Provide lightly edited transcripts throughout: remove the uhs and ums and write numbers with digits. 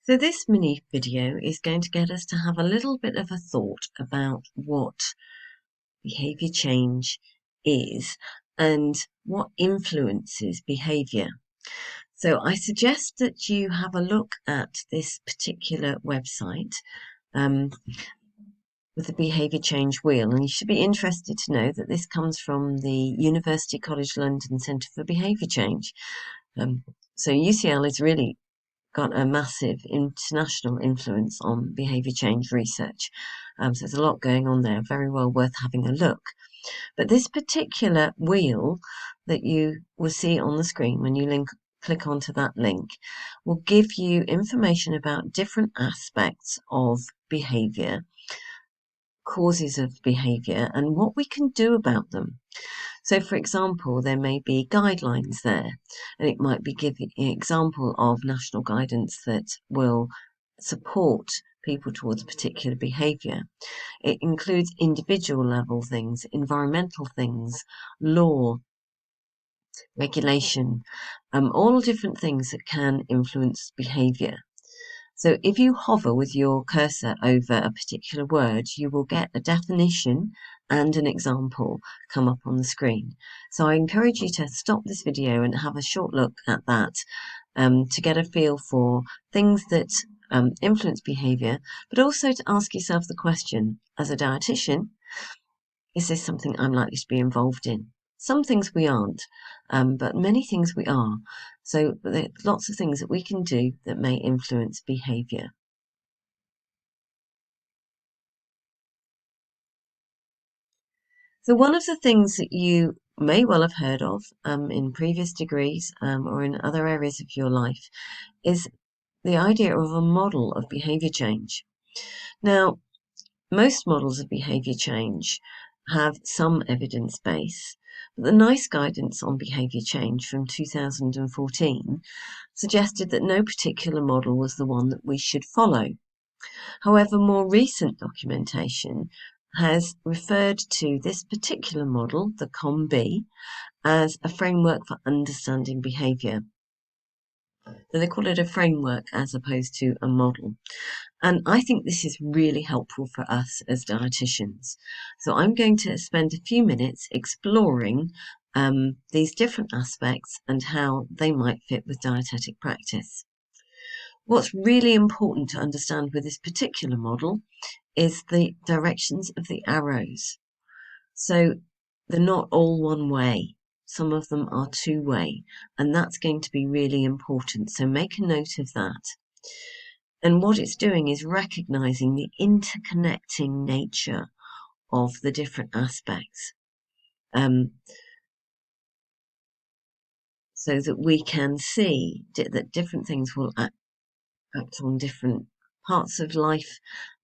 So this mini video is going to get us to have a little bit of a thought about what behaviour change is and what influences behaviour. So I suggest that you have a look at this particular website with the behaviour change wheel, and you should be interested to know that this comes from the University College London Centre for Behaviour Change. So UCL is really got a massive international influence on behaviour change research. So there's a lot going on there, very well worth having a look. But this particular wheel that you will see on the screen when you click onto that link will give you information about different aspects of behaviour, causes of behaviour, and what we can do about them. So, for example, there may be guidelines there, and it might be giving an example of national guidance that will support people towards a particular behaviour. It includes individual level things, environmental things, law, regulation, all different things that can influence behaviour. So if you hover with your cursor over a particular word, you will get a definition and an example come up on the screen. So I encourage you to stop this video and have a short look at that to get a feel for things that influence behaviour, but also to ask yourself the question, as a dietitian, is this something I'm likely to be involved in? Some things we aren't, but many things we are. So there are lots of things that we can do that may influence behaviour. So one of the things that you may well have heard of in previous degrees or in other areas of your life is the idea of a model of behaviour change. Now, most models of behaviour change have some evidence base, but the NICE guidance on behaviour change from 2014 suggested that no particular model was the one that we should follow. However, more recent documentation has referred to this particular model, the COM-B, as a framework for understanding behaviour. So they call it a framework as opposed to a model. And I think this is really helpful for us as dietitians. So I'm going to spend a few minutes exploring these different aspects and how they might fit with dietetic practice. What's really important to understand with this particular model is the directions of the arrows. So they're not all one way. Some of them are two-way, and that's going to be really important. So make a note of that. And what it's doing is recognizing the interconnecting nature of the different aspects, so that we can see that different things will act on different parts of life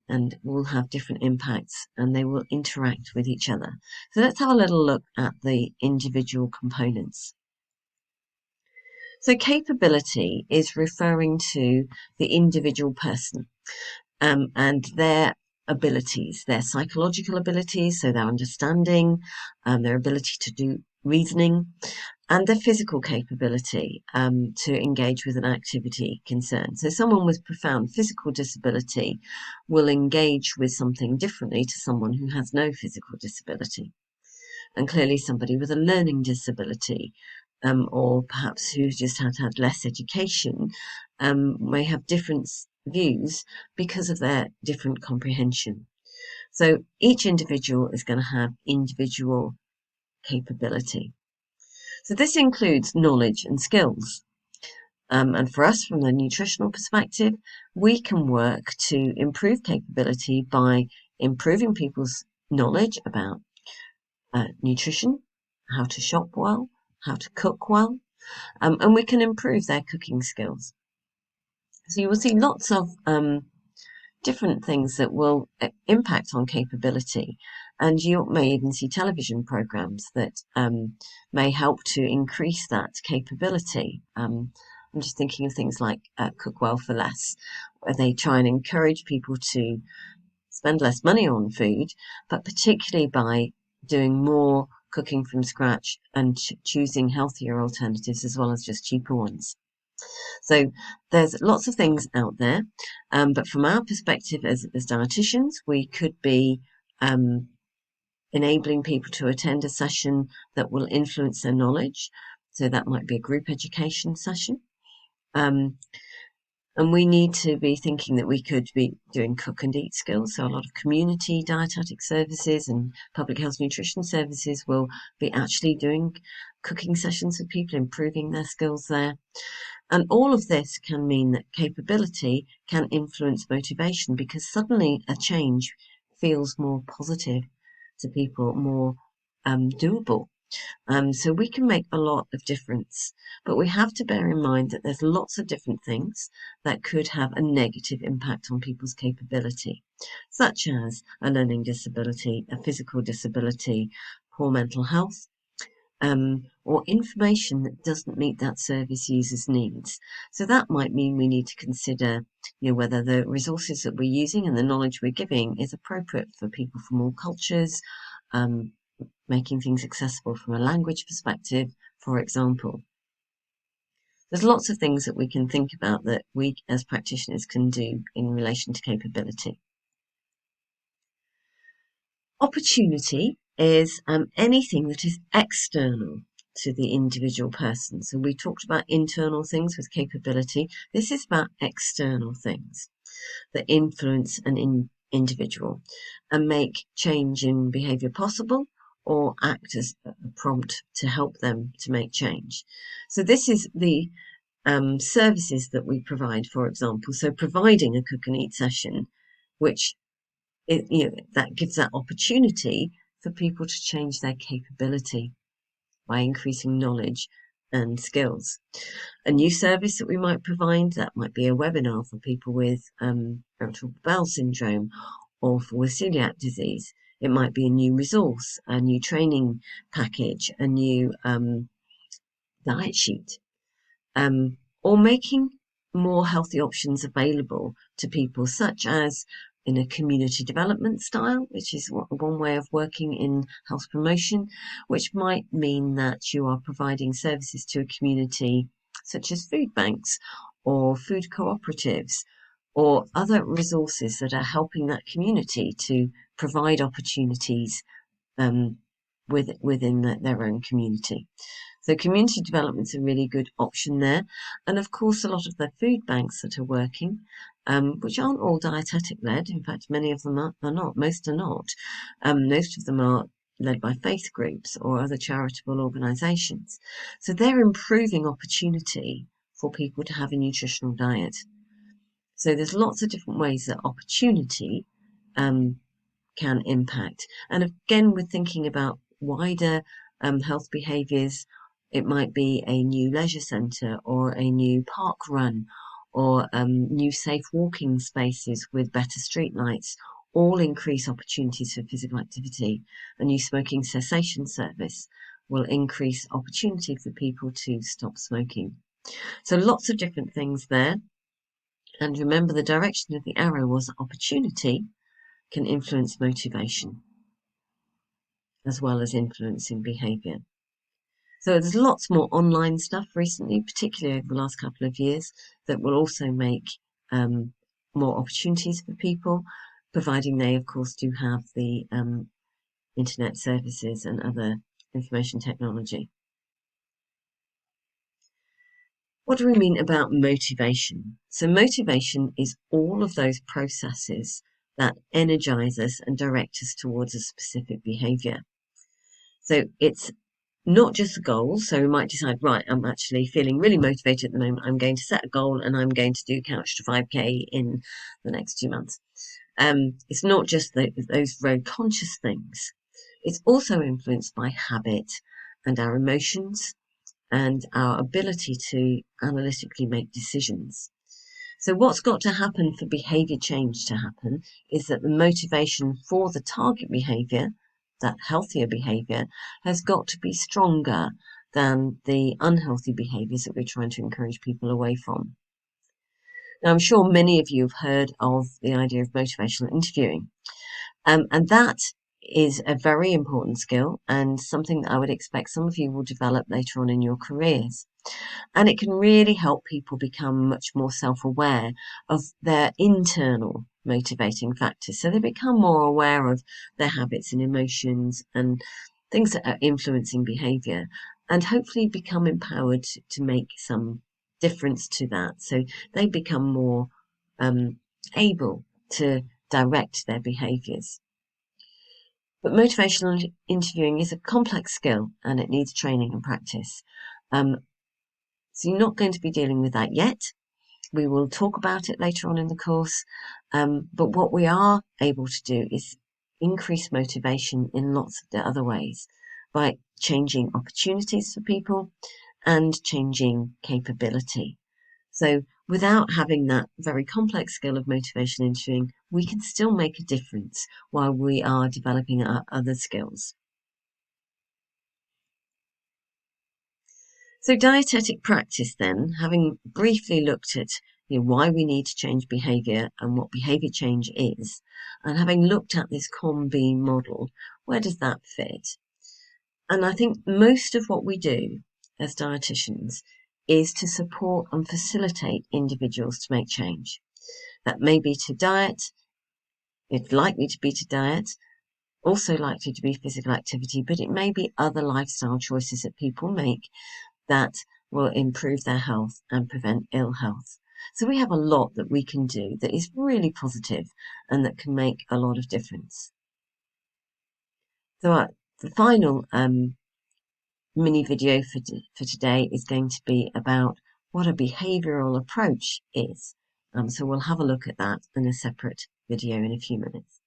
and will have different impacts, and they will interact with each other. So let's have a little look at the individual components. So capability is referring to the individual person and their abilities, their psychological abilities, so their understanding, their ability to do reasoning, and their physical capability to engage with an activity concern. So someone with profound physical disability will engage with something differently to someone who has no physical disability. And clearly somebody with a learning disability or perhaps who's just had less education may have different views because of their different comprehension. So each individual is going to have individual capability. So this includes knowledge and skills. And for us, from the nutritional perspective, we can work to improve capability by improving people's knowledge about nutrition, how to shop well, how to cook well, and we can improve their cooking skills. So you will see lots of different things that will impact on capability, and you may even see television programs that may help to increase that capability. I'm just thinking of things like Cook Well for Less, where they try and encourage people to spend less money on food, but particularly by doing more cooking from scratch and choosing healthier alternatives as well as just cheaper ones. So there's lots of things out there, but from our perspective as dietitians, we could be enabling people to attend a session that will influence their knowledge. So that might be a group education session. And we need to be thinking that we could be doing cook and eat skills. So a lot of community dietetic services and public health nutrition services will be actually doing cooking sessions with people, improving their skills there. And all of this can mean that capability can influence motivation, because suddenly a change feels more positive to people, more doable. So we can make a lot of difference, but we have to bear in mind that there's lots of different things that could have a negative impact on people's capability, such as a learning disability, a physical disability, poor mental health, or information that doesn't meet that service user's needs. So that might mean we need to consider, whether the resources that we're using and the knowledge we're giving is appropriate for people from all cultures, making things accessible from a language perspective, for example. There's lots of things that we can think about that we as practitioners can do in relation to capability. Opportunity is anything that is external to the individual person. So we talked about internal things with capability. This is about external things that influence an individual and make change in behaviour possible, or act as a prompt to help them to make change. So this is the services that we provide, for example. So providing a cook and eat session, which that gives that opportunity for people to change their capability by increasing knowledge and skills. A new service that we might provide, that might be a webinar for people with irritable bowel syndrome or with celiac disease. It might be a new resource, a new training package, a new diet sheet, or making more healthy options available to people, such as in a community development style, which is one way of working in health promotion, which might mean that you are providing services to a community such as food banks or food cooperatives or other resources that are helping that community to provide opportunities within their own community. So community development's a really good option there. And of course, a lot of the food banks that are working, which aren't all dietetic led, in fact, many of them are not, most are not. Most of them are led by faith groups or other charitable organisations. So they're improving opportunity for people to have a nutritional diet. So there's lots of different ways that opportunity can impact. And again, we're thinking about wider health behaviours. It might be a new leisure centre or a new park run or new safe walking spaces with better street lights, all increase opportunities for physical activity. A new smoking cessation service will increase opportunity for people to stop smoking. So lots of different things there. And remember, the direction of the arrow was opportunity can influence motivation as well as influencing behaviour. So there's lots more online stuff recently, particularly over the last couple of years, that will also make more opportunities for people, providing they, of course, do have the internet services and other information technology. What do we mean about motivation? So motivation is all of those processes that energize us and direct us towards a specific behaviour. So it's not just a goal. So we might decide, right, I'm actually feeling really motivated at the moment. I'm going to set a goal and I'm going to do Couch to 5K in the next 2 months. It's not just those very conscious things. It's also influenced by habit and our emotions and our ability to analytically make decisions. So what's got to happen for behaviour change to happen is that the motivation for the target behaviour, that healthier behaviour, has got to be stronger than the unhealthy behaviours that we're trying to encourage people away from. Now, I'm sure many of you have heard of the idea of motivational interviewing, and that is a very important skill and something that I would expect some of you will develop later on in your careers. And it can really help people become much more self-aware of their internal motivating factors. So they become more aware of their habits and emotions and things that are influencing behavior, and hopefully become empowered to make some difference to that. So they become more able to direct their behaviors. But motivational interviewing is a complex skill and it needs training and practice. So you're not going to be dealing with that yet. We will talk about it later on in the course. But what we are able to do is increase motivation in lots of the other ways by changing opportunities for people and changing capability. So without having that very complex skill of motivational interviewing, we can still make a difference while we are developing our other skills. So dietetic practice then, having briefly looked at why we need to change behaviour and what behaviour change is, and having looked at this COM-B model, where does that fit? And I think most of what we do as dietitians is to support and facilitate individuals to make change. That may be to diet, it's likely to be to diet, also likely to be physical activity, but it may be other lifestyle choices that people make that will improve their health and prevent ill health. So we have a lot that we can do that is really positive and that can make a lot of difference. So the final mini video for today is going to be about what a behavioural approach is. So we'll have a look at that in a separate video in a few minutes.